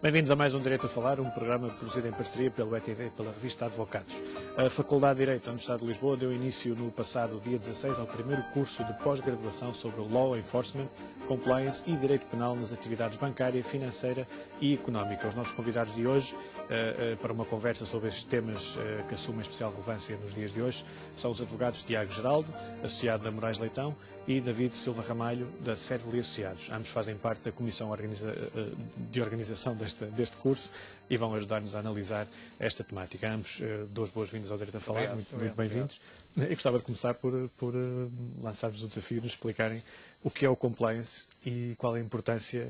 Bem-vindos a mais um Direito a Falar, um programa produzido em parceria pelo ETV e pela revista Advocados. A Faculdade de Direito da Universidade de Lisboa deu início no passado dia 16 ao primeiro curso de pós-graduação sobre Law Enforcement, Compliance e Direito Penal nas atividades bancária, financeira e económica. Os nossos convidados de hoje, para uma conversa sobre estes temas que assumem especial relevância nos dias de hoje, são os advogados Tiago Geraldo, associado da Moraes Leitão, e David Silva Ramalho, da Servoli Associados. Ambos fazem parte da comissão de organização deste curso e vão ajudar-nos a analisar esta temática. Ambos, duas boas-vindas ao Direito a Falar, muito bem-vindos. Eu gostava de começar por lançar-vos o desafio de nos explicarem o que é o compliance e qual é a importância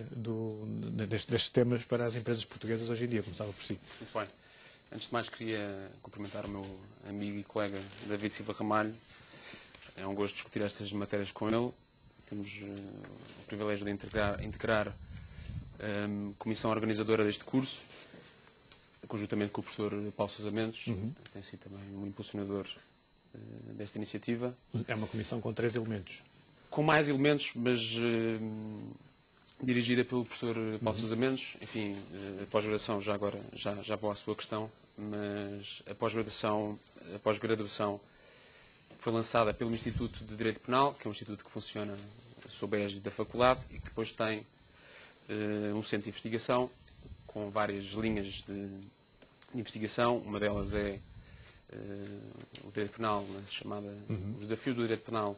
destes temas para as empresas portuguesas hoje em dia. Começava por si. Muito bem. Antes de mais, queria cumprimentar o meu amigo e colega David Silva Ramalho. É um gosto discutir estas matérias com ele. Temos o privilégio de integrar a comissão organizadora deste curso, conjuntamente com o professor Paulo Sousa Mendes, que tem sido também um impulsionador desta iniciativa. É uma comissão com 3 elementos. Com mais elementos, mas dirigida pelo professor Paulo Sousa Mendes. Enfim, a pós-graduação, já agora já vou à sua questão, mas a pós-graduação foi lançada pelo Instituto de Direito Penal, que é um instituto que funciona sob a égide da faculdade e que depois tem um centro de investigação com várias linhas de investigação. Uma delas é o direito penal, os desafios do direito penal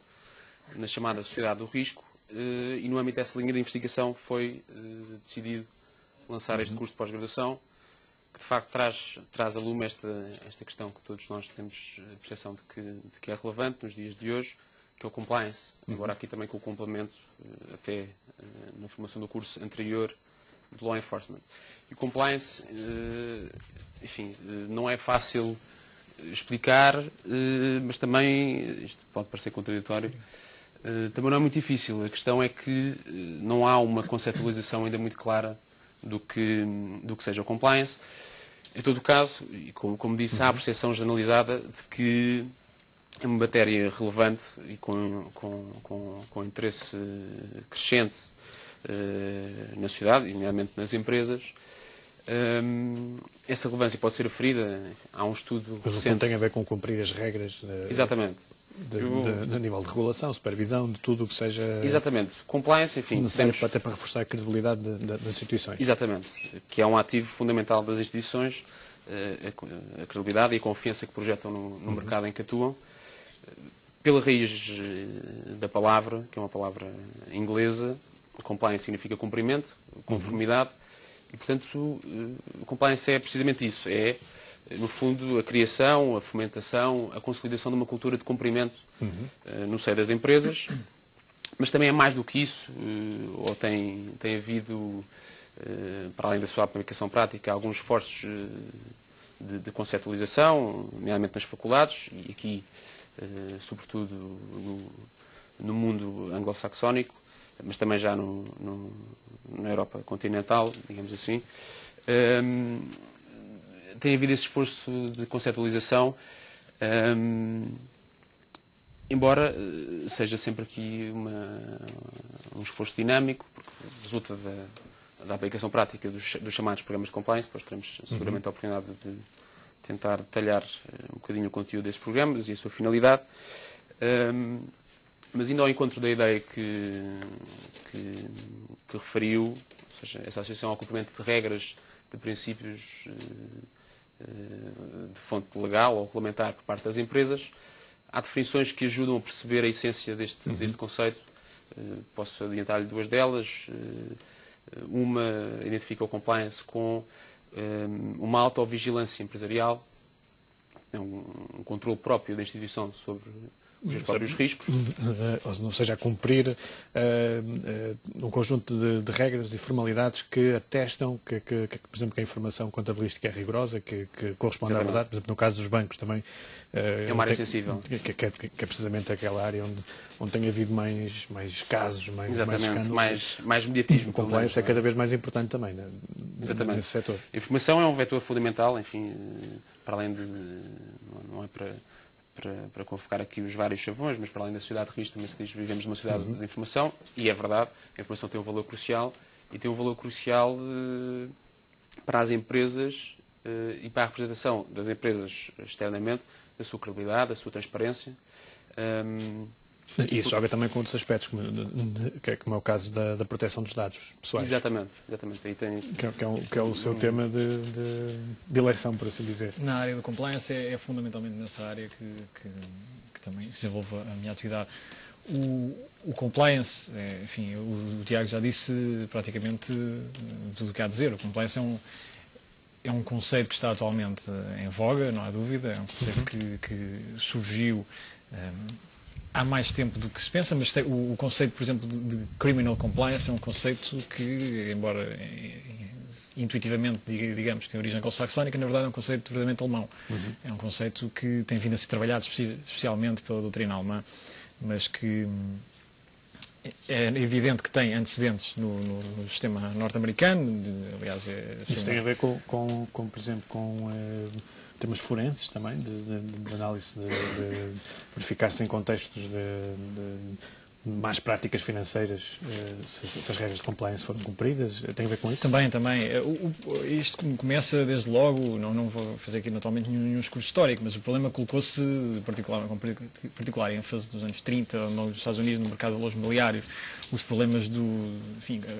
na chamada sociedade do risco, e no âmbito dessa linha de investigação foi decidido lançar este curso de pós-graduação, que de facto traz a lume esta questão que todos nós temos a percepção de que é relevante nos dias de hoje, que é o compliance, agora aqui também com o complemento, até na formação do curso anterior, do Law Enforcement. E o compliance, enfim, não é fácil explicar, mas também, isto pode parecer contraditório, também não é muito difícil. A questão é que não há uma conceptualização ainda muito clara do que seja o compliance. Em todo o caso, e como disse, há a percepção generalizada de que é uma matéria relevante e com interesse crescente na sociedade, e nomeadamente nas empresas. Essa relevância pode ser aferida. Há um estudo recente. Não tem a ver com cumprir as regras. Exatamente. A nível de regulação, supervisão, de tudo o que seja... Exatamente. Compliance, enfim... Até para reforçar a credibilidade das instituições. Exatamente. Que é um ativo fundamental das instituições, a credibilidade e a confiança que projetam no mercado em que atuam. Pela raiz da palavra, que é uma palavra inglesa, compliance significa cumprimento, conformidade, e, portanto, o compliance é precisamente isso. É, no fundo, a criação, a fomentação, a consolidação de uma cultura de cumprimento no seio das empresas, mas também é mais do que isso, ou tem havido, para além da sua aplicação prática, alguns esforços de conceptualização, nomeadamente nas faculdades, e aqui, sobretudo, no mundo anglo-saxónico, mas também já na Europa continental, digamos assim. Tem havido esse esforço de conceptualização, embora seja sempre aqui um esforço dinâmico, porque resulta da aplicação prática dos chamados programas de compliance. Depois teremos seguramente a oportunidade de tentar detalhar um bocadinho o conteúdo desses programas e a sua finalidade. Mas indo ao encontro da ideia que referiu, ou seja, essa associação ao cumprimento de regras, de princípios de fonte legal ou regulamentar por parte das empresas, há definições que ajudam a perceber a essência deste conceito. Posso adiantar-lhe 2 delas. Uma identifica o compliance com uma autovigilância empresarial, um controle próprio da instituição sobre os seus próprios riscos. Ou seja, a cumprir um conjunto de regras e formalidades que atestam que, por exemplo, que a informação contabilística é rigorosa, que corresponde à verdade. Por exemplo, no caso dos bancos também. É uma área sensível. Que é precisamente aquela área onde tem havido mais casos, mais escândalos. mais mediatismo. O compliance é cada vez mais importante também, né, nesse setor. A informação é um vetor fundamental, enfim, para além de... não é para convocar aqui os vários chavões, mas para além da sociedade de risco também se diz que vivemos numa sociedade de informação, e é verdade, a informação tem um valor crucial, e tem um valor crucial para as empresas e para a representação das empresas externamente, da sua credibilidade, da sua transparência. E isso joga também com outros aspectos, como é o caso da proteção dos dados pessoais. Exatamente. Aí tem... que é o seu tema de eleição, por assim dizer. Na área do compliance é fundamentalmente nessa área que também desenvolvo a minha atividade. O compliance, enfim, o Tiago já disse praticamente tudo o que há a dizer. O compliance é um conceito que está atualmente em voga, não há dúvida. É um conceito que surgiu há mais tempo do que se pensa, mas o conceito, por exemplo, de criminal compliance é um conceito que, embora intuitivamente, digamos, tem origem anglo-saxónica, na verdade é um conceito verdadeiramente alemão. É um conceito que tem vindo a ser trabalhado especialmente pela doutrina alemã, mas que é evidente que tem antecedentes no sistema norte-americano. Aliás, isso tem a ver por exemplo, com temas forenses também, de análise, de verificar-se em contextos de más práticas financeiras, se as regras de compliance foram cumpridas. Tem a ver com isso? Também. Isto começa desde logo, não vou fazer aqui naturalmente nenhum discurso histórico, mas o problema colocou-se, com particular ênfase dos anos 30, nos Estados Unidos, no mercado de valores mobiliários, os problemas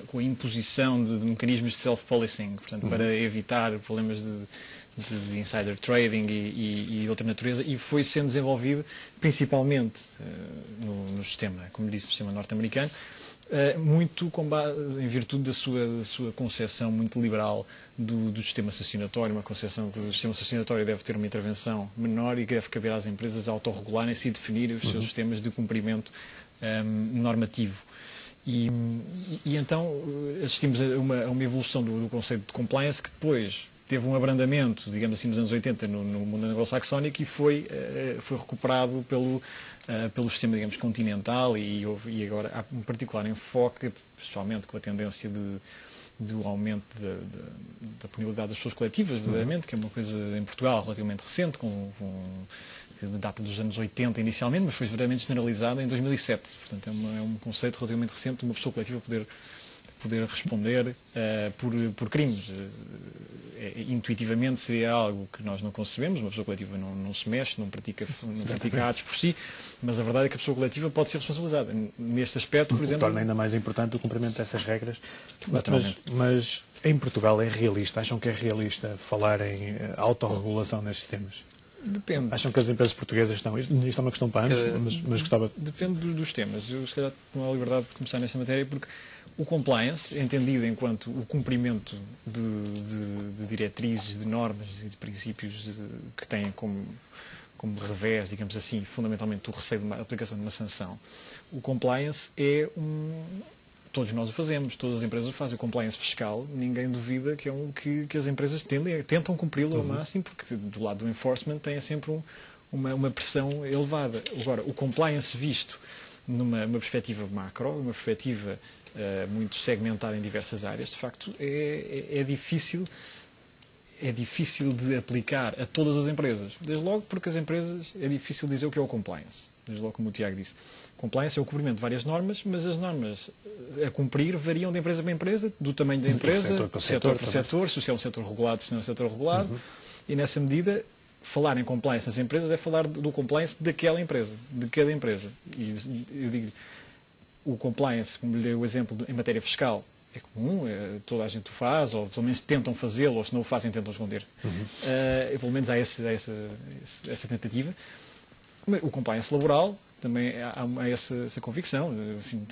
com a imposição de mecanismos de self-policing, portanto, para evitar problemas de insider trading e outra natureza, e foi sendo desenvolvido principalmente no sistema, como disse, no sistema norte-americano, muito em virtude da sua concepção muito liberal do sistema sancionatório, uma concepção que o sistema sancionatório deve ter uma intervenção menor e que deve caber às empresas autorregularem-se e definir os seus sistemas de cumprimento normativo. E então assistimos a uma evolução do conceito de compliance que depois teve um abrandamento, digamos assim, nos anos 80 no mundo anglo-saxónico e foi recuperado pelo sistema, digamos, continental e agora há um particular enfoque, especialmente com a tendência do aumento da punibilidade das pessoas coletivas, verdadeiramente, que é uma coisa em Portugal relativamente recente, que data dos anos 80 inicialmente, mas foi verdadeiramente generalizada em 2007. Portanto, é um conceito relativamente recente de uma pessoa coletiva poder responder por crimes. Intuitivamente seria algo que nós não concebemos, uma pessoa coletiva não se mexe, não pratica atos por si, mas a verdade é que a pessoa coletiva pode ser responsabilizada. Neste aspecto, por exemplo... Torna ainda mais importante o cumprimento dessas regras. Mas em Portugal é realista? Acham que é realista falar em autorregulação nestes temas? Depende. Acham que as empresas portuguesas estão... Isto é uma questão para anos, mas gostava... Depende dos temas. Eu, se calhar, não há liberdade de começar nesta matéria, porque o compliance, entendido enquanto o cumprimento de diretrizes, de normas e de princípios que têm como revés, digamos assim, fundamentalmente o receio de uma aplicação de uma sanção, o compliance todos nós o fazemos, todas as empresas o fazem. O compliance fiscal, ninguém duvida que é que as empresas tentam cumpri-lo ao máximo, porque do lado do enforcement tem sempre uma pressão elevada. Agora, o compliance visto numa perspectiva macro, uma perspectiva muito segmentada em diversas áreas, de facto é difícil de aplicar a todas as empresas. Desde logo porque as empresas é difícil dizer o que é o compliance. Desde logo, como o Tiago disse. Compliance é o cumprimento de várias normas, mas as normas a cumprir variam de empresa para empresa, do tamanho da empresa, setor para setor, se é um setor regulado, se não é um setor regulado, e nessa medida falar em compliance nas empresas é falar do compliance daquela empresa, de cada empresa. E eu digo, o compliance, como lhe dei o exemplo em matéria fiscal, é comum, toda a gente o faz, ou pelo menos tentam fazê-lo, ou se não o fazem tentam esconder. Pelo menos há essa tentativa. O compliance laboral, também há essa convicção. Enfim,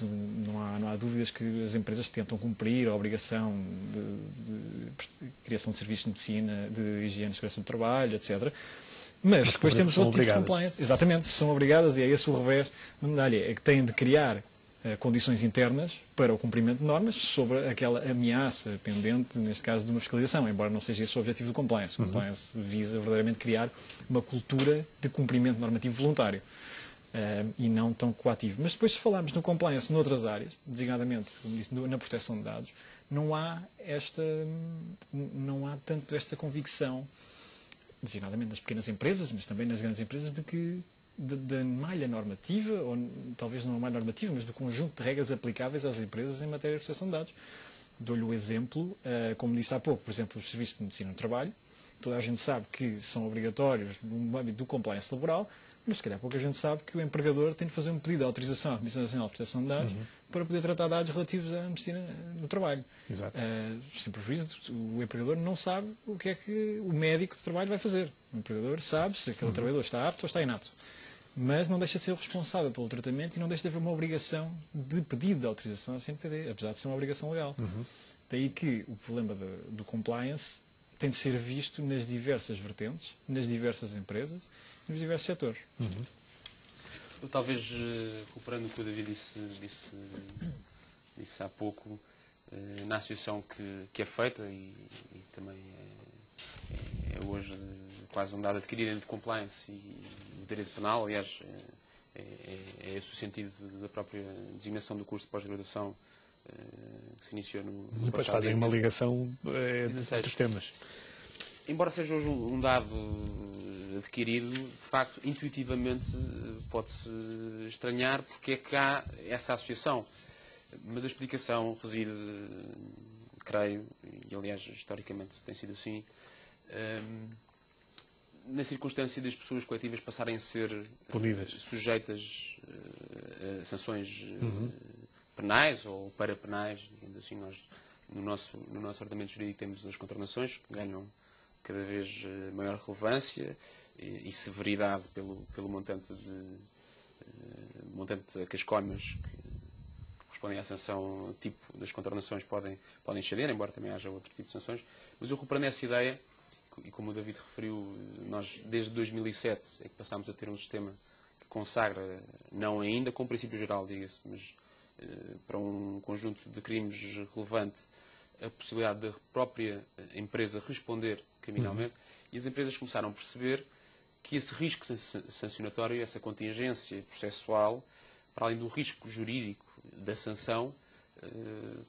não há dúvidas que as empresas tentam cumprir a obrigação de criação de serviços de medicina, de higiene e segurança do trabalho, etc. Mas depois temos outro tipo de compliance. Exatamente, são obrigadas, e é esse o revés da medalha, é que têm de criar condições internas para o cumprimento de normas sobre aquela ameaça pendente, neste caso, de uma fiscalização, embora não seja esse o objetivo do compliance. O compliance visa verdadeiramente criar uma cultura de cumprimento normativo voluntário e não tão coativo. Mas depois, se falarmos no compliance noutras áreas, designadamente, como disse, na proteção de dados, não há tanto esta convicção, designadamente nas pequenas empresas, mas também nas grandes empresas, de que da malha normativa, ou talvez não a malha normativa, mas do conjunto de regras aplicáveis às empresas em matéria de proteção de dados. Dou-lhe o exemplo, como disse há pouco, por exemplo, os serviços de medicina do trabalho. Toda a gente sabe que são obrigatórios no âmbito do compliance laboral, mas se calhar pouca gente sabe que o empregador tem de fazer um pedido de autorização à Comissão Nacional de Proteção de Dados para poder tratar dados relativos à medicina no trabalho. Exato. Sem prejuízo, o empregador não sabe o que é que o médico de trabalho vai fazer. O empregador sabe se aquele trabalhador está apto ou está inapto. Mas não deixa de ser responsável pelo tratamento e não deixa de haver uma obrigação de pedido de autorização à CNPD, apesar de ser uma obrigação legal. Daí que o problema do compliance tem de ser visto nas diversas vertentes, nas diversas empresas, nos diversos setores. Eu talvez, recuperando o que o David disse há pouco, na associação que é feita e também é hoje quase um dado adquirido entre compliance e direito penal, aliás, é esse o sentido da própria designação do curso de pós-graduação que se iniciou no Depois fazem uma ligação entre os temas. Embora seja hoje um dado adquirido, de facto, intuitivamente pode-se estranhar porque é que há essa associação. Mas a explicação reside, creio, e aliás historicamente tem sido assim, na circunstância das pessoas coletivas passarem a ser punidas, sujeitas a sanções penais ou parapenais, digamos assim. Nós, no nosso ordenamento jurídico, temos as contraordenações que ganham cada vez maior relevância e severidade pelo montante a que as coimas que correspondem à sanção tipo das contraordenações podem exceder, embora também haja outro tipo de sanções. Mas eu recuperando essa ideia, e como o David referiu, nós desde 2007 é que passámos a ter um sistema que consagra, não ainda com princípio geral, diga-se, mas para um conjunto de crimes relevante, a possibilidade da própria empresa responder criminalmente, e as empresas começaram a perceber que esse risco sancionatório, essa contingência processual, para além do risco jurídico da sanção,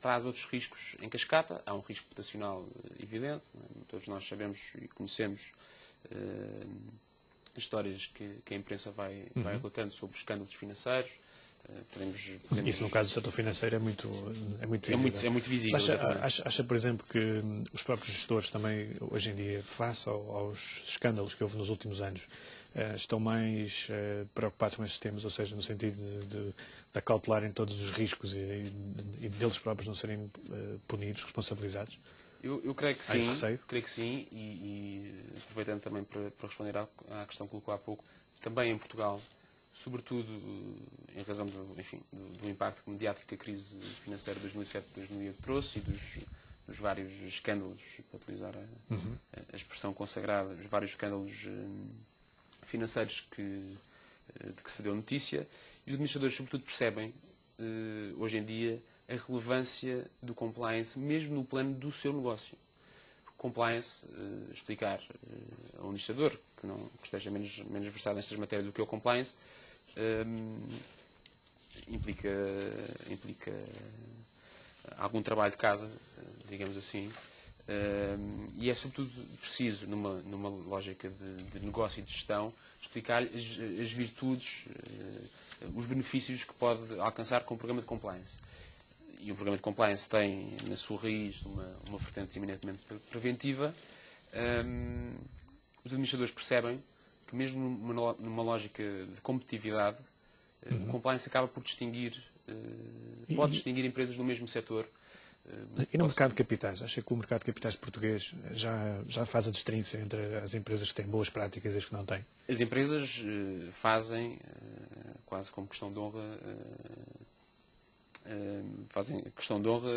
traz outros riscos em cascata. Há um risco reputacional evidente. Todos nós sabemos e conhecemos histórias que a imprensa vai relatando sobre escândalos financeiros. Isso, no caso do setor financeiro, é muito visível. É muito visível. Acha, por exemplo, que os próprios gestores também, hoje em dia, face aos escândalos que houve nos últimos anos, estão mais preocupados com estes temas, ou seja, no sentido de acautelarem todos os riscos e deles próprios não serem punidos, responsabilizados? Eu creio que sim. Creio que sim, e aproveitando também para responder à questão que colocou há pouco, também em Portugal, sobretudo em razão do impacto mediático que a crise financeira de 2007-2008 trouxe e dos vários escândalos, para utilizar a expressão consagrada, os vários escândalos financeiros de que se deu notícia, e os administradores, sobretudo, percebem, hoje em dia, a relevância do compliance, mesmo no plano do seu negócio. Compliance, explicar a um administrador que esteja menos versado nestas matérias do que o compliance, implica algum trabalho de casa, digamos assim, e é sobretudo preciso, numa lógica de negócio e de gestão, explicar as virtudes, os benefícios que pode alcançar com o programa de compliance. E o programa de compliance tem, na sua raiz, uma vertente eminentemente preventiva. Os administradores percebem que, mesmo numa lógica de competitividade, o compliance acaba por pode distinguir empresas do mesmo setor. E no mercado de capitais? Acha que o mercado de capitais português já faz a distinção entre as empresas que têm boas práticas e as que não têm? As empresas fazem, quase como questão de honra, fazem questão de honra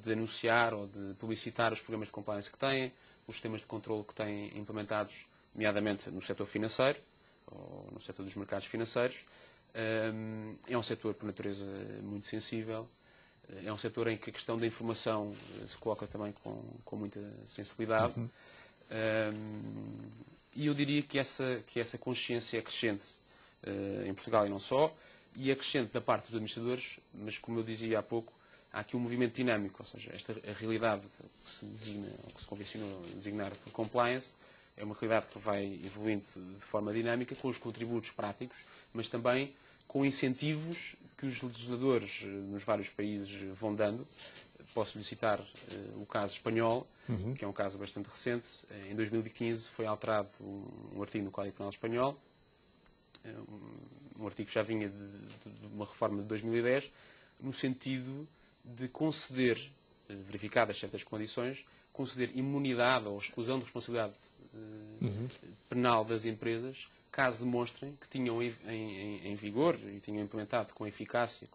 de anunciar ou de publicitar os programas de compliance que têm, os sistemas de controle que têm implementados, nomeadamente no setor financeiro, ou no setor dos mercados financeiros. É um setor, por natureza, muito sensível. É um setor em que a questão da informação se coloca também com muita sensibilidade. E eu diria que essa consciência é crescente em Portugal e não só, e é crescente da parte dos administradores, mas, como eu dizia há pouco, há aqui um movimento dinâmico, ou seja, a realidade que se designa, ou que se convencionou designar por compliance, é uma realidade que vai evoluindo de forma dinâmica, com os contributos práticos, mas também com incentivos que os legisladores nos vários países vão dando. Posso-lhe citar o caso espanhol, que é um caso bastante recente. Em 2015 foi alterado um artigo no Código Penal espanhol, um artigo que já vinha de uma reforma de 2010, no sentido de conceder, verificadas certas condições, conceder imunidade ou exclusão de responsabilidade penal das empresas, caso demonstrem que tinham em vigor e tinham implementado com eficácia,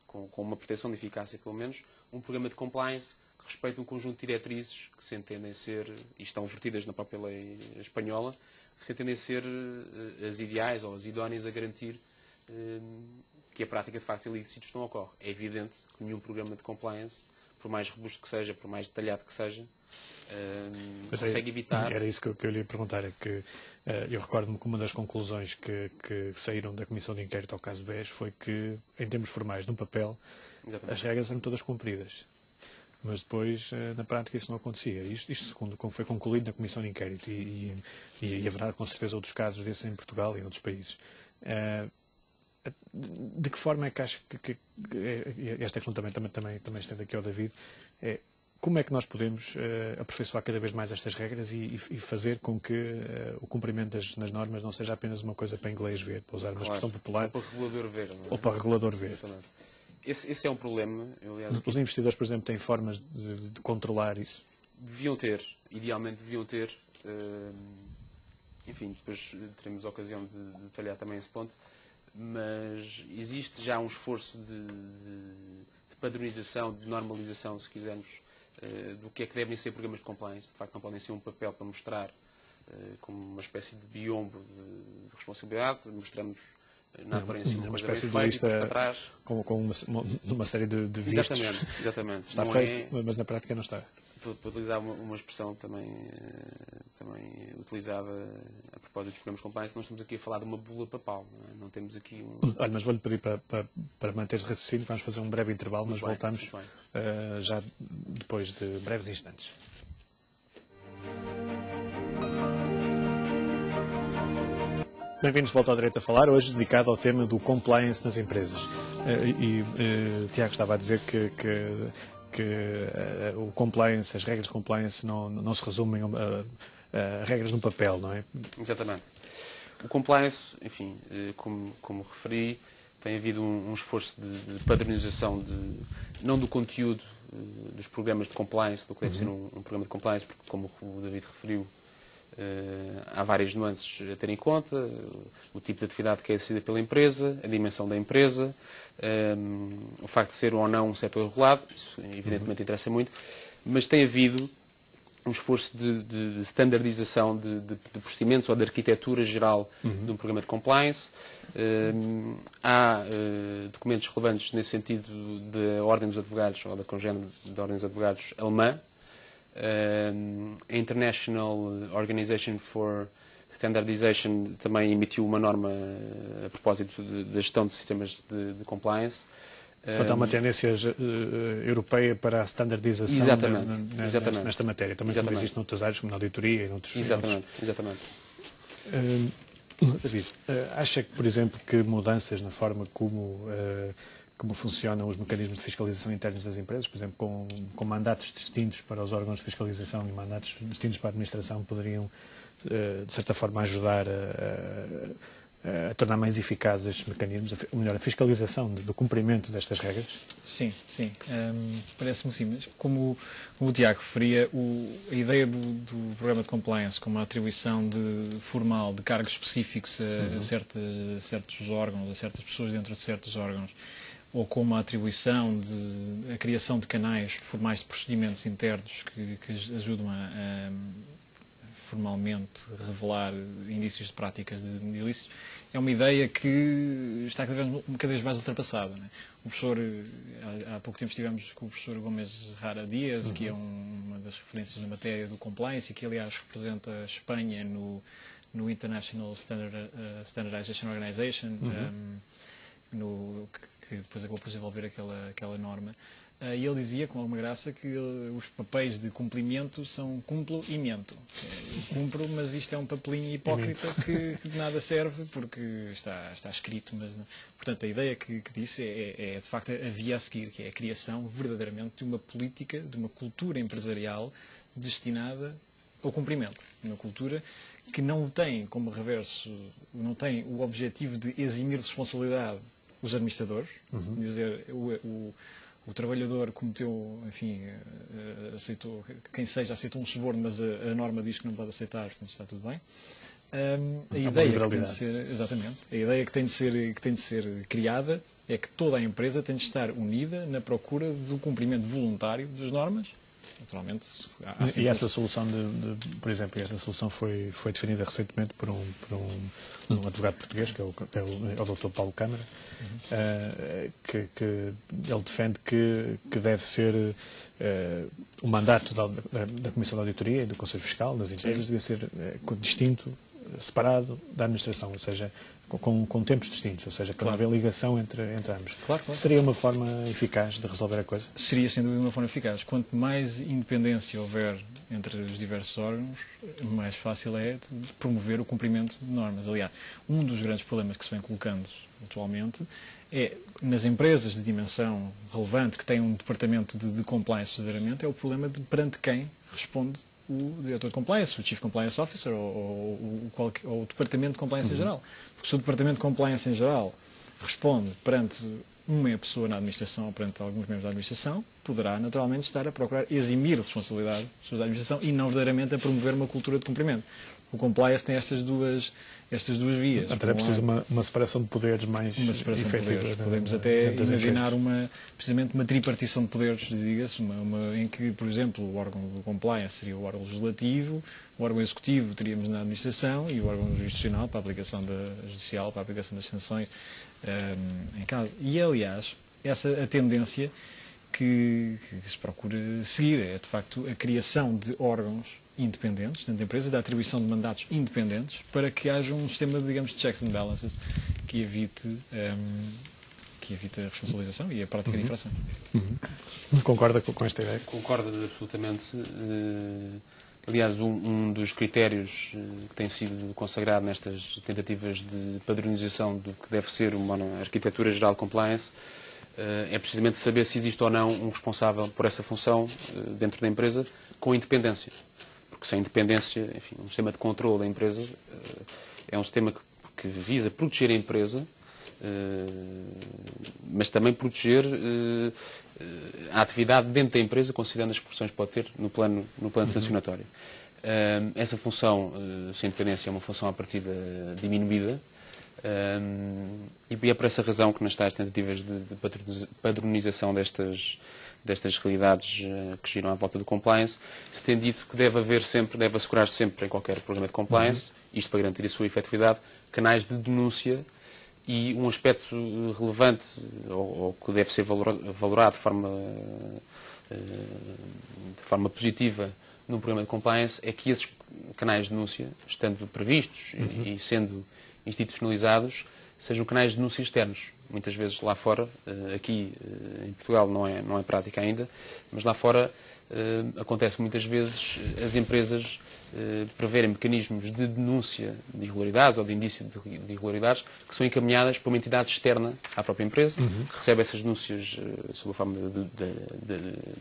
com uma proteção de eficácia pelo menos, um programa de compliance que respeita um conjunto de diretrizes que se entendem ser, e estão vertidas na própria lei espanhola, que se entendem ser as ideais ou as idóneas a garantir que a prática de factos ilícitos não ocorre. É evidente que nenhum programa de compliance, por mais robusto que seja, por mais detalhado que seja, consegue evitar... Era isso que eu lhe ia perguntar, é que eu recordo-me que uma das conclusões que saíram da Comissão de Inquérito ao caso BES foi que, em termos formais, no papel, Exatamente. as regras eram todas cumpridas. Mas depois, na prática, isso não acontecia. Isto segundo como foi concluído na Comissão de Inquérito, e haverá com certeza outros casos desses em Portugal e em outros países. De que forma é que acha que esta questão também estende aqui ao David, como é que nós podemos aperfeiçoar cada vez mais estas regras e fazer com que o cumprimento das normas não seja apenas uma coisa para inglês ver, para usar uma expressão popular, ou para o regulador ver. ou para o regulador ver. Esse é um problema. Aliás, os investidores, por exemplo, têm formas de controlar isso? Idealmente deviam ter, enfim, depois teremos a ocasião de detalhar também esse ponto, mas existe já um esforço de padronização, de normalização, se quisermos, do que é que devem ser programas de compliance. De facto, não podem ser um papel para mostrar como uma espécie de biombo de responsabilidade. Mostramos na aparência uma coisa bem feita, depois para trás. Com uma série de vistos. Exatamente. Está feito, mas na prática não está. Para utilizar uma expressão também utilizada a propósito dos programas de compliance, nós estamos aqui a falar de uma bula papal. Não temos aqui Olha, mas vou-lhe pedir para manter esse raciocínio, vamos fazer um breve intervalo, mas voltamos já depois de breves instantes. Bem-vindos de volta ao Direito a Falar, hoje dedicado ao tema do compliance nas empresas. Tiago estava a dizer que o compliance, as regras de compliance não se resumem a regras no papel, não é? Exatamente. O compliance, enfim, como referi, tem havido um esforço de padronização, não do conteúdo dos programas de compliance, do que deve ser um programa de compliance, porque, como o David referiu, há várias nuances a ter em conta, o tipo de atividade que é exercida pela empresa, a dimensão da empresa, o facto de ser ou não um setor regulado, isso evidentemente interessa muito, mas tem havido um esforço de standardização de procedimentos ou de arquitetura geral de um programa de compliance. Há documentos relevantes nesse sentido da Ordem dos Advogados, ou da Congênere da Ordem dos Advogados alemã, a International Organization for Standardization também emitiu uma norma a propósito da gestão de sistemas de compliance. Portanto, há uma tendência europeia para a standardização nesta matéria. Também como existe noutras áreas, como na auditoria e noutros... Exatamente. David, acha que, por exemplo, que mudanças na forma como funcionam os mecanismos de fiscalização internos das empresas, por exemplo, com mandatos distintos para os órgãos de fiscalização e mandatos distintos para a administração, poderiam, de certa forma, ajudar a tornar mais eficazes estes mecanismos, ou melhor, a fiscalização do cumprimento destas regras? Sim. Parece-me sim, mas como o Tiago referia, a ideia do programa de compliance como a atribuição formal de cargos específicos a certos órgãos, a certas pessoas dentro de certos órgãos, ou como a atribuição a criação de canais formais de procedimentos internos que ajudam a formalmente revelar indícios de práticas de ilícitos, é uma ideia que está cada vez mais ultrapassada. Não é? O professor, há pouco tempo estivemos com o professor Gomes Rara Dias, que é uma das referências na matéria do compliance e que, aliás, representa a Espanha no International Standardization Organization, que depois acabou por desenvolver aquela norma. E ele dizia, com alguma graça, que os papéis de cumprimento são cumplo e mento. Eu cumpro, mas isto é um papelinho hipócrita que de nada serve, porque está escrito. Mas, portanto, a ideia que disse é de facto a via a seguir, que é a criação verdadeiramente de uma política, de uma cultura empresarial destinada ao cumprimento. Uma cultura que não tem como reverso, não tem o objetivo de eximir de responsabilidade os administradores, dizer o trabalhador cometeu, enfim, aceitou, quem seja aceitou um suborno, mas a norma diz que não pode aceitar, portanto está tudo bem. A ideia que tem de ser, exatamente, a ideia que tem de ser criada é que toda a empresa tem de estar unida na procura do cumprimento voluntário das normas. Naturalmente, e essa solução, por exemplo, esta solução foi definida recentemente por um advogado português, que é o Dr. Paulo Câmara, que ele defende que deve ser o mandato da Comissão de Auditoria e do Conselho Fiscal das empresas deve ser distinto, separado da administração, ou seja, com tempos distintos, ou seja, que não haver ligação entre ambos. Claro. Seria uma forma eficaz de resolver a coisa? Seria, sem dúvida, uma forma eficaz. Quanto mais independência houver entre os diversos órgãos, mais fácil é de promover o cumprimento de normas. Aliás, um dos grandes problemas que se vem colocando atualmente é, nas empresas de dimensão relevante que têm um departamento de compliance verdadeiramente, é o problema de perante quem responde o diretor de compliance, o Chief Compliance Officer ou o Departamento de Compliance em geral. Porque se o Departamento de Compliance em geral responde perante uma pessoa na administração ou perante alguns membros da administração, poderá naturalmente estar a procurar eximir de responsabilidade as pessoas da administração e não verdadeiramente a promover uma cultura de cumprimento. O compliance tem estas duas vias. Portanto, é preciso uma separação de poderes mais efetiva. Podemos até imaginar precisamente uma tripartição de poderes, diga-se, em que, por exemplo, o órgão do compliance seria o órgão legislativo, o órgão executivo teríamos na administração e o órgão jurisdicional para a aplicação judicial, para a aplicação das sanções em caso. E, aliás, a tendência que se procura seguir é, de facto, a criação de órgãos independentes dentro da empresa, da atribuição de mandatos independentes, para que haja um sistema, digamos, de checks and balances que evite a responsabilização e a prática de infração. Concorda com esta ideia? Concordo absolutamente. Aliás, um dos critérios que tem sido consagrado nestas tentativas de padronização do que deve ser uma arquitetura geral de compliance é precisamente saber se existe ou não um responsável por essa função dentro da empresa com independência. Porque sem independência, enfim, um sistema de controle da empresa é um sistema que visa proteger a empresa, mas também proteger a atividade dentro da empresa, considerando as proporções que pode ter no plano sancionatório. Essa função, sem independência, é uma função à partida diminuída, e é por essa razão que nas tais tentativas de padronização destas realidades que giram à volta do compliance, se tem dito que deve assegurar sempre em qualquer programa de compliance, isto para garantir a sua efetividade, canais de denúncia e um aspecto relevante, ou que deve ser valorado de forma positiva num programa de compliance, é que esses canais de denúncia, estando previstos e sendo institucionalizados, sejam canais de denúncia externos. Muitas vezes lá fora, aqui em Portugal não é prática ainda, mas lá fora acontece muitas vezes as empresas preverem mecanismos de denúncia de irregularidades ou de indício de irregularidades que são encaminhadas por uma entidade externa à própria empresa, que recebe essas denúncias sob a forma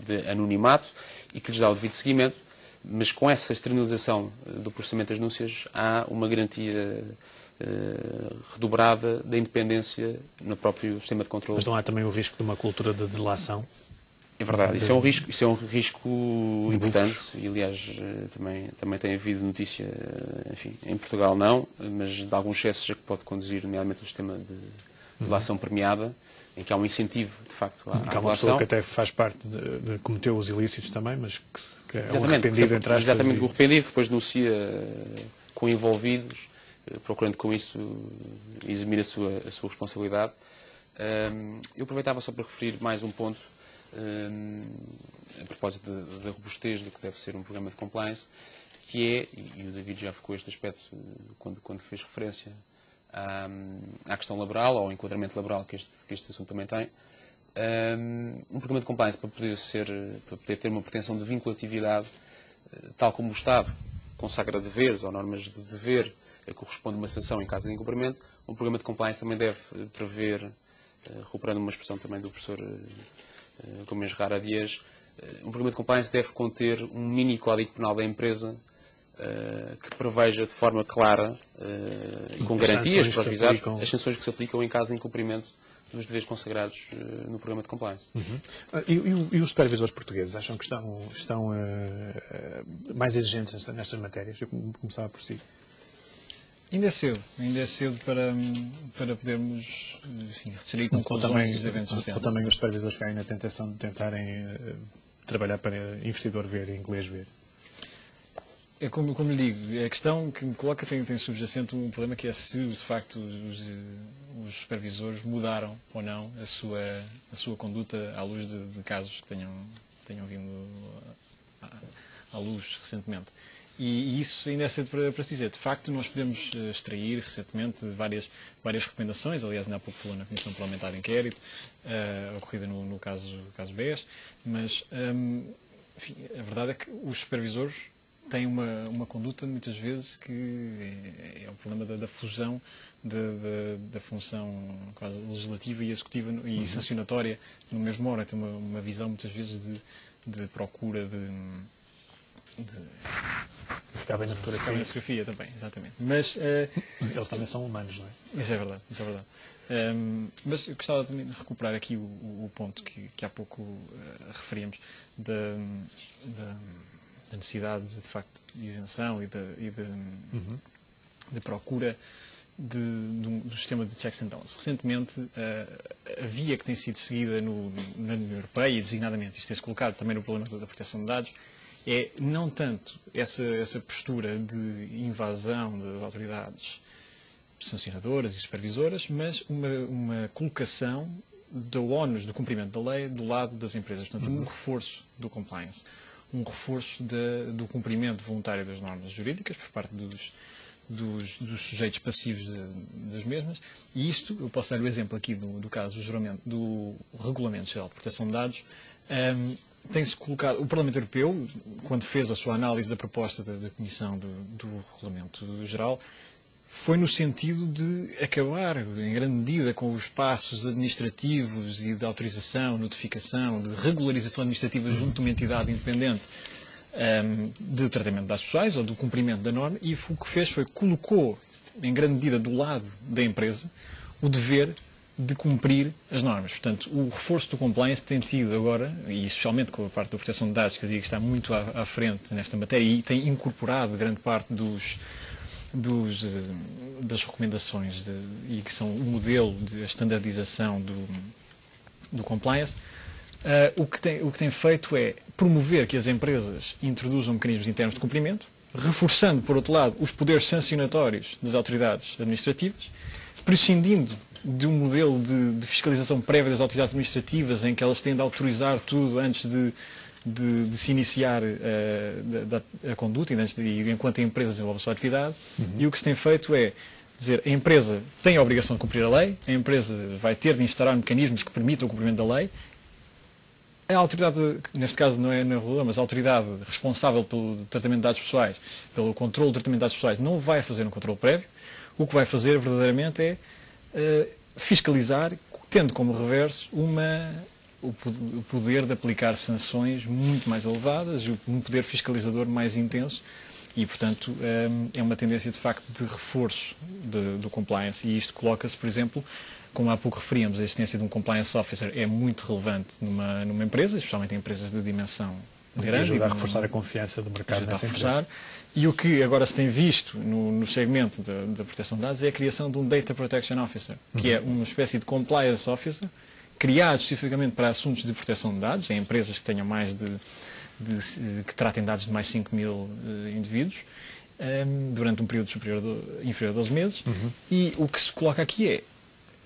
de anonimato e que lhes dá o devido seguimento, mas com essa externalização do processamento das denúncias há uma garantia redobrada da independência no próprio sistema de controle. Mas não há também o risco de uma cultura de delação? É verdade, isso é um risco importante e, aliás, também tem havido notícia, enfim, em Portugal não, mas de alguns excessos a que pode conduzir, nomeadamente o sistema de delação premiada, em que há um incentivo, de facto, à há uma pessoa que até faz parte de cometer os ilícitos também, mas que é um arrependido, entre aspas. Exatamente, o arrependido que depois denuncia com envolvidos, procurando com isso eximir a sua responsabilidade. Eu aproveitava só para referir mais um ponto, a propósito da robustez do que deve ser um programa de compliance, que é, e o David já focou este aspecto quando fez referência à questão laboral, ou ao enquadramento laboral que este assunto também tem, Um programa de compliance, para poder ter uma pretensão de vinculatividade, tal como o Estado consagra deveres ou normas de dever, corresponde uma sanção em caso de incumprimento, um programa de compliance também deve prever, recuperando uma expressão também do professor Gomes Rara Dias, um programa de compliance deve conter um mini código penal da empresa que preveja de forma clara e com garantias para avisar as sanções que se aplicam em caso de incumprimento dos deveres consagrados no programa de compliance. E os supervisores portugueses acham que estão mais exigentes nestas matérias? Eu começava por si. Ainda é cedo para podermos, enfim, retirar conclusões dos eventos recentes. Ou também os supervisores caem na tentação de tentarem trabalhar para investidor ver e inglês ver. É como lhe digo, a questão que me coloca tem subjacente um problema que é se, de facto, os supervisores mudaram ou não a sua conduta à luz de casos que tenham vindo à luz recentemente. E isso ainda é cedo para se dizer. De facto, nós podemos extrair recentemente várias recomendações, aliás, ainda há pouco falou na Comissão Parlamentar de Inquérito, ocorrida no caso BES, mas enfim, a verdade é que os supervisores têm uma conduta, muitas vezes, que é o problema da fusão da função quase legislativa e executiva e sancionatória no mesmo hora. Tem uma visão, muitas vezes, de procura ficar bem na fotografia também, exatamente. Mas eles também são humanos, não é? Isso é verdade. Mas eu gostava também de recuperar aqui o ponto que há pouco referíamos da necessidade de facto de isenção e de procura do sistema de checks and balances. Recentemente, a via que tem sido seguida na União Europeia, e designadamente isto tem-se colocado também no problema da proteção de dados, é não tanto essa postura de invasão das autoridades sancionadoras e supervisoras, mas uma colocação do ónus do cumprimento da lei do lado das empresas. Portanto, um reforço do compliance, um reforço do cumprimento voluntário das normas jurídicas por parte dos sujeitos passivos das mesmas. E isto, eu posso dar o exemplo aqui do caso do Regulamento Geral de Proteção de Dados. Tem-se colocado, o Parlamento Europeu, quando fez a sua análise da proposta da Comissão do Regulamento Geral, foi no sentido de acabar, em grande medida, com os passos administrativos e de autorização, notificação, de regularização administrativa junto de uma entidade independente de tratamento de dados pessoais ou do cumprimento da norma, e o que fez foi colocou, em grande medida, do lado da empresa, o dever de cumprir as normas. Portanto, o reforço do compliance tem tido agora, e especialmente com a parte da proteção de dados, que eu digo que está muito à frente nesta matéria, e tem incorporado grande parte das recomendações e que são o modelo de standardização do compliance, o que tem feito é promover que as empresas introduzam mecanismos internos de cumprimento, reforçando, por outro lado, os poderes sancionatórios das autoridades administrativas, prescindindo de um modelo de fiscalização prévia das autoridades administrativas em que elas têm de autorizar tudo antes de se iniciar a conduta e enquanto a empresa desenvolve a sua atividade. E o que se tem feito é dizer a empresa tem a obrigação de cumprir a lei, a empresa vai ter de instaurar mecanismos que permitam o cumprimento da lei. A autoridade, neste caso não é na reguladora, mas a autoridade responsável pelo tratamento de dados pessoais, pelo controle do tratamento de dados pessoais, não vai fazer um controle prévio. O que vai fazer verdadeiramente é fiscalizar, tendo como reverso o poder de aplicar sanções muito mais elevadas, um poder fiscalizador mais intenso e, portanto, é uma tendência de facto de reforço do compliance, e isto coloca-se, por exemplo, como há pouco referíamos, a existência de um compliance officer é muito relevante numa empresa, especialmente em empresas de dimensão grande. Ajuda a reforçar a confiança do mercado nessa empresa. E o que agora se tem visto no segmento da proteção de dados é a criação de um Data Protection Officer, que é uma espécie de Compliance Officer, criado especificamente para assuntos de proteção de dados, em empresas que tenham mais que tratem dados de mais de 5 mil indivíduos, durante um período inferior a 12 meses. E o que se coloca aqui é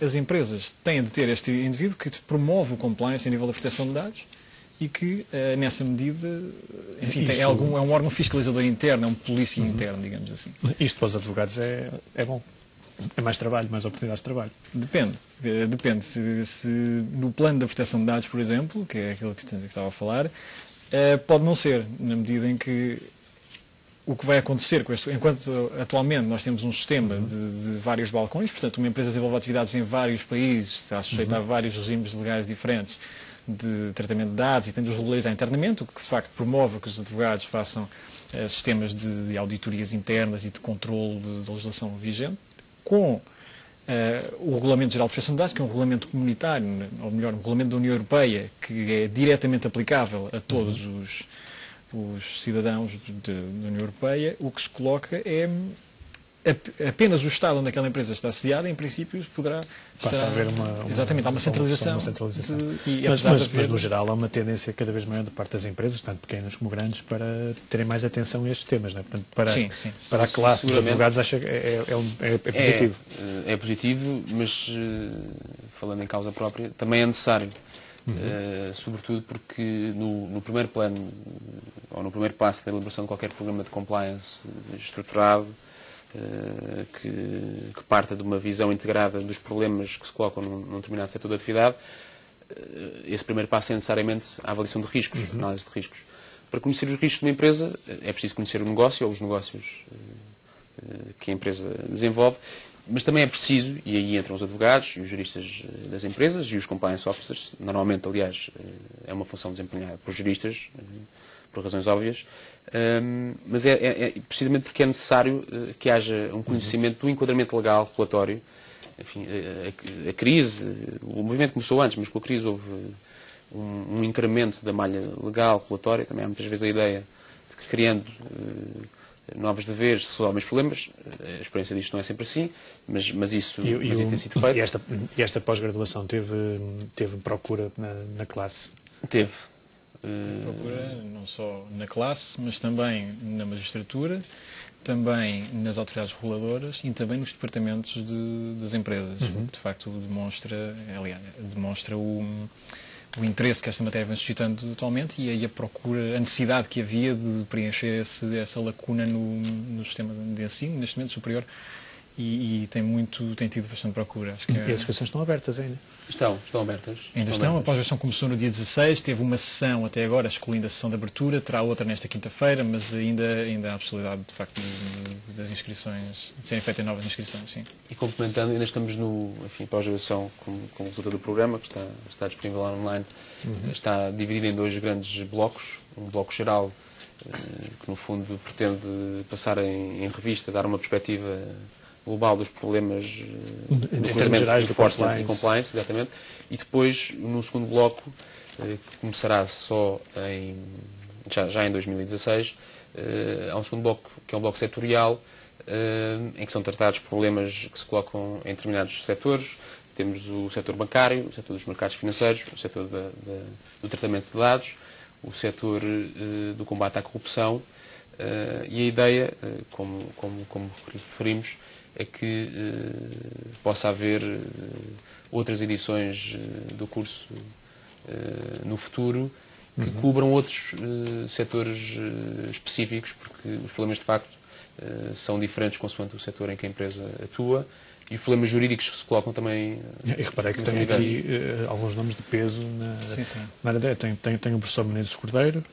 as empresas têm de ter este indivíduo que promove o compliance a nível da proteção de dados, e que, nessa medida, enfim, é um órgão fiscalizador interno, é um polícia interno, digamos assim. Isto para os advogados é bom. É mais trabalho, mais oportunidades de trabalho. Depende. Se no plano da proteção de dados, por exemplo, que é aquilo que estava a falar, pode não ser, na medida em que o que vai acontecer, enquanto atualmente nós temos um sistema de vários balcões, portanto, uma empresa desenvolve atividades em vários países, está sujeita a vários regimes legais diferentes de tratamento de dados e tem de os regularizar internamente, o que de facto promove que os advogados façam sistemas de auditorias internas e de controle da legislação vigente, com o Regulamento Geral de Proteção de Dados, que é um regulamento comunitário, ou melhor, um regulamento da União Europeia, que é diretamente aplicável a todos os cidadãos da União Europeia. O que se coloca é apenas o Estado onde aquela empresa está sediada, em princípio, poderá Passa a haver exatamente, há uma centralização. Mas, no geral, há uma tendência cada vez maior da parte das empresas, tanto pequenas como grandes, para terem mais atenção a estes temas. Não é? Portanto, para a classe dos advogados, acho que é positivo. É positivo, mas, falando em causa própria, também é necessário. Sobretudo porque no primeiro plano, ou no primeiro passo da elaboração de qualquer programa de compliance estruturado, que parta de uma visão integrada dos problemas que se colocam num determinado setor de atividade, esse primeiro passo é necessariamente a avaliação de riscos, a análise de riscos. Para conhecer os riscos de uma empresa, é preciso conhecer o negócio ou os negócios que a empresa desenvolve, mas também é preciso, e aí entram os advogados e os juristas das empresas e os compliance officers, normalmente, aliás, é uma função desempenhada por juristas, por razões óbvias, mas é precisamente porque é necessário que haja um conhecimento do enquadramento legal, regulatório. Enfim, a crise, o movimento começou antes, mas com a crise houve um incremento da malha legal, regulatória. Também há muitas vezes a ideia de que criando novos deveres se resolvem os problemas. A experiência disto não é sempre assim, mas isso tem sido feito. E esta pós-graduação teve procura na classe? Teve. Procura não só na classe, mas também na magistratura, também nas autoridades reguladoras e também nos departamentos das empresas. De facto, demonstra o interesse que esta matéria vem suscitando atualmente e aí a necessidade que havia de preencher essa lacuna no sistema de ensino, neste momento superior, e tem tido bastante procura. Acho que E as inscrições estão abertas ainda? Estão abertas. Ainda estão. A pós-graduação começou no dia 16, teve uma sessão até agora, excluindo a sessão de abertura, terá outra nesta quinta-feira, mas ainda há a possibilidade, de facto, das inscrições, de serem feitas novas inscrições, sim. E complementando, ainda estamos no pós-graduação com o resultado do programa, que está disponível lá online, está dividido em dois grandes blocos. Um bloco geral, que no fundo pretende passar em revista, dar uma perspectiva global dos problemas em termos gerais de enforcement e compliance, exatamente. E depois, no segundo bloco, que começará já em 2016, há um segundo bloco, que é um bloco setorial, em que são tratados problemas que se colocam em determinados setores. Temos o setor bancário, o setor dos mercados financeiros, o setor do tratamento de dados, o setor do combate à corrupção, e a ideia, como referimos, é que possa haver outras edições do curso no futuro que cubram outros setores específicos, porque os problemas de facto são diferentes consoante o setor em que a empresa atua e os problemas jurídicos que se colocam também. E reparei que tem aqui alguns nomes de peso na área. Tem o professor Menezes Cordeiro.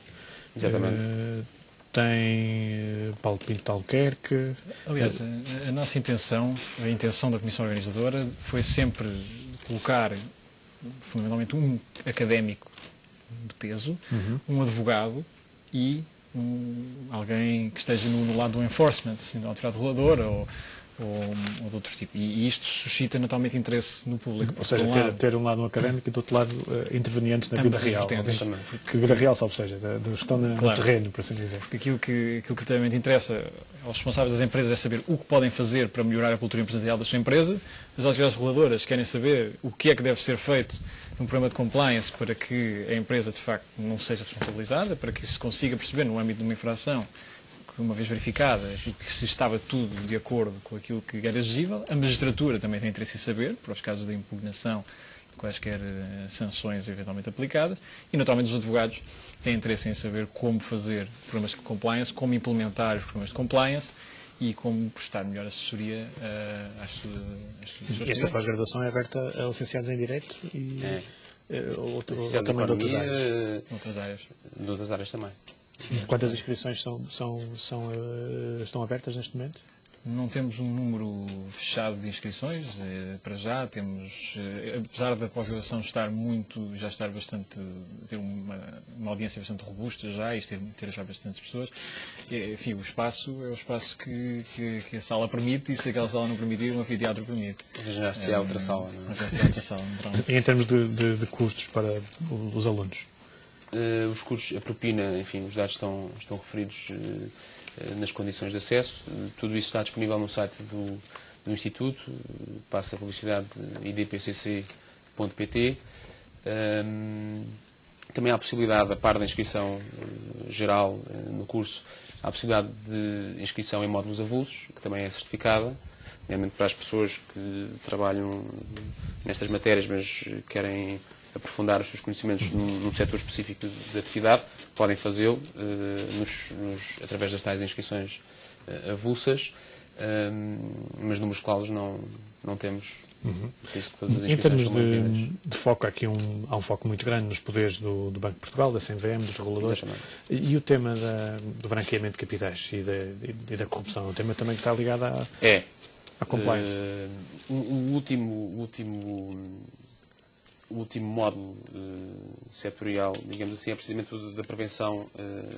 Exatamente. Tem Paulo Pinto Alquerque. Aliás, a nossa intenção, a intenção da Comissão Organizadora foi sempre colocar, fundamentalmente, um académico de peso, um advogado e alguém que esteja no lado do enforcement, assim, da autoridade reguladora ou de outros tipos. E isto suscita naturalmente interesse no público. Ou seja, ter um lado académico e do outro lado intervenientes na vida real. Que vida real, salvo seja, da gestão no terreno, por assim dizer. Porque aquilo que realmente interessa aos responsáveis das empresas é saber o que podem fazer para melhorar a cultura empresarial da sua empresa. As autoridades reguladoras querem saber o que é que deve ser feito num programa de compliance para que a empresa, de facto, não seja responsabilizada, para que se consiga perceber, no âmbito de uma infração, uma vez verificada, que se estava tudo de acordo com aquilo que era exigível. A magistratura também tem interesse em saber, para os casos de impugnação, de quaisquer sanções eventualmente aplicadas, e naturalmente os advogados têm interesse em saber como fazer programas de compliance, como implementar os programas de compliance e como prestar melhor assessoria às suas E esta pós-graduação é aberta a licenciados em Direito e ou também de outras áreas? De outras áreas também. Quantas inscrições estão abertas neste momento? Não temos um número fechado de inscrições, para já temos, apesar da pós-graduação já estar bastante, ter uma audiência bastante robusta já, e ter já bastantes pessoas, enfim, o espaço é o espaço que a sala permite, e se aquela sala não permitir, um anfiteatro permite. Já se há outra sala, não é? Já se há outra sala, E em termos de custos para os alunos? Os custos, a propina, enfim, os dados estão referidos nas condições de acesso. Tudo isso está disponível no site do Instituto, passa a publicidade idpcc.pt. Também há a possibilidade, a par da inscrição geral no curso, há a possibilidade de inscrição em módulos avulsos, que também é certificada, nomeadamente para as pessoas que trabalham nestas matérias, mas querem aprofundar os seus conhecimentos num setor específico de atividade, podem fazê-lo através das tais inscrições avulsas, mas números claros não temos. Em termos de foco, há um foco muito grande nos poderes do Banco de Portugal, da CMVM, dos reguladores. Exatamente. E o tema do branqueamento de capitais e da corrupção, o tema também que está ligado à compliance. O último módulo setorial, digamos assim, é precisamente o da prevenção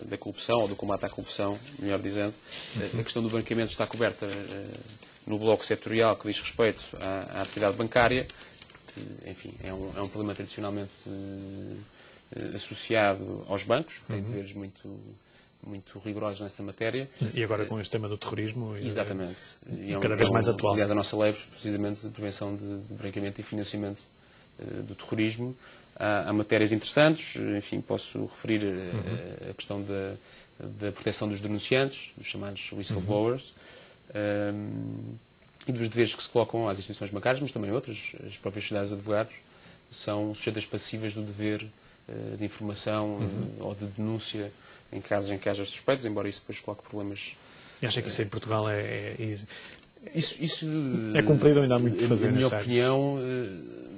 da corrupção, ou do combate à corrupção, melhor dizendo. A questão do branqueamento está coberta no bloco setorial que diz respeito à atividade bancária, que, enfim, é um problema tradicionalmente associado aos bancos, tem deveres muito rigorosos nessa matéria. E agora com este tema do terrorismo, exatamente. Cada vez mais atual. Aliás, a nossa lei, precisamente, de prevenção de branqueamento e financiamento do terrorismo. Há matérias interessantes, enfim, posso referir a questão da proteção dos denunciantes, dos chamados whistleblowers, e dos deveres que se colocam às instituições bancárias, mas também outras. As próprias sociedades de advogados são sujeitas passivas do dever de informação ou de denúncia em casos em que haja suspeitos, embora isso depois coloque problemas. E acha que isso em Portugal Isso é cumprido ou ainda há muito por fazer? Na minha opinião,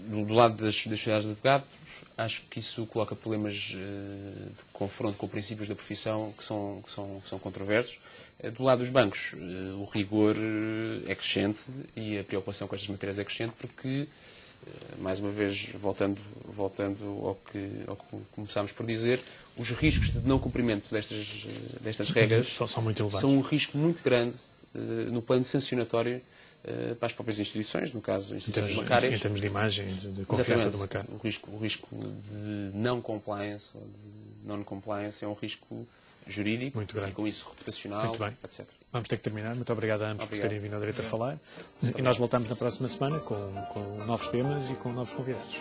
do lado das sociedades de advogados, acho que isso coloca problemas de confronto com princípios da profissão que são controversos. Do lado dos bancos, o rigor é crescente e a preocupação com estas matérias é crescente porque, mais uma vez, voltando ao que começámos por dizer, os riscos de não cumprimento destas regras são muito elevados. São um risco muito grande no plano sancionatório para as próprias instituições, no caso, instituições bancárias. Em termos de imagem, de confiança do mercado. O risco de não compliance ou de non-compliance é um risco jurídico muito grande. E com isso reputacional, etc. Vamos ter que terminar. Muito obrigado a ambos por terem vindo ao Direito a falar. E nós voltamos na próxima semana com novos temas e com novos convidados.